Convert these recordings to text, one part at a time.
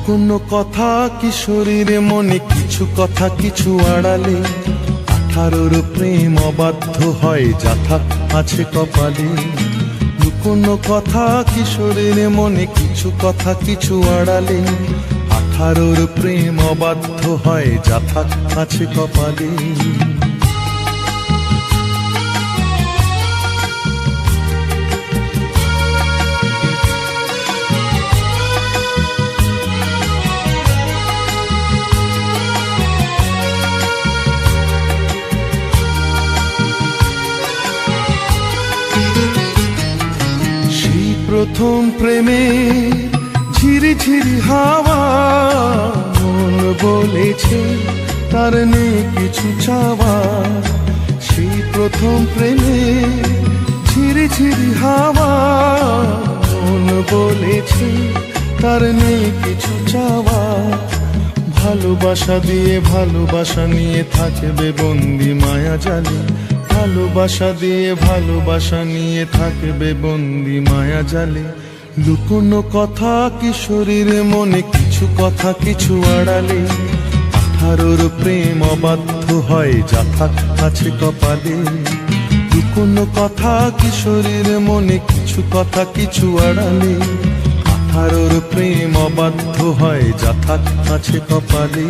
লুকোনো কথা কিশোরীর মনে, কিছু কথা কিছু আড়ালে। 18 প্রেম অবাধ্য হয়, যাথা আছে কপালে। লুকোনো কথা কিশোরীর মনে, কিছু কথা কিছু আড়ালে। 18 প্রেম অবাধ্য হয়, যাথা আছে কপালে। প্রথম প্রেমে ঝিরি ঝিরি হাওয়া, মন বলেছে তার নেই কিছু চাওয়া। সেই প্রথম প্রেমে ঝিরি ঝিরি হাওয়া, মন বলেছে তার নেই কিছু চাওয়া। ভালোবাসা দিয়ে ভালোবাসা নিয়ে থাকবে বন্দি মায়া জালে। ভালোবাসা দিয়ে ভালোবাসা নিয়ে থাকবে বন্দি মায়া জালে। লুকোনো কথা কিশোরীর মনে, কিছু কথা কিছু আড়ালে। 18 প্রেম অবাধ্য হয়, যাথা আছে কপালে। লুকোনো কথা কিশোরীর মনে, কিছু কথা কিছু আড়ালে। 18 প্রেম অবাধ্য হয়, যাথা আছে কপালে।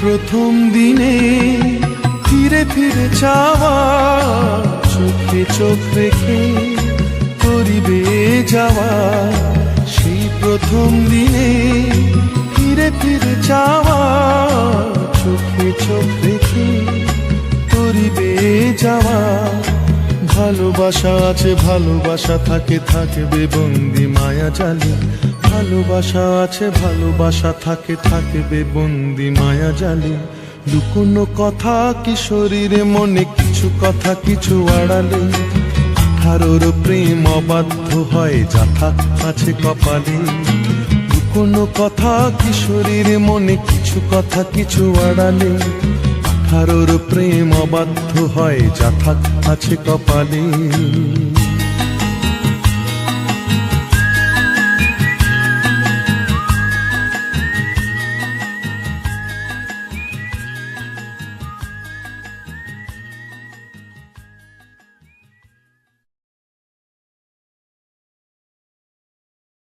প্রথম দিনে ফিরে ফিরে চাওয়া, চোখে চোখ রেখে করিবে যাওয়া। সেই প্রথম দিনে ফিরে ফিরে চাওয়া, চোখে চোখ রেখে করিবে যাওয়া। ভালোবাসা আছে ভালোবাসা থাকে, থাকবে বন্দি মায়া জালে। ভালোবাসা আছে ভালোবাসা থাকে, থাকবে বন্দি মায়া জালে। লুকোনো কথা কিশোরীর মনে, কিছু কথা কিছু আড়ালে। 18 প্রেম অবাধ্য হয়, যাথা আছে কপালে। লুকোনো কথা কিশোরীর মনে, কিছু কথা কিছু আড়ালে। 18 প্রেম অবাধ্য হয়, যাথা আছে কপালে।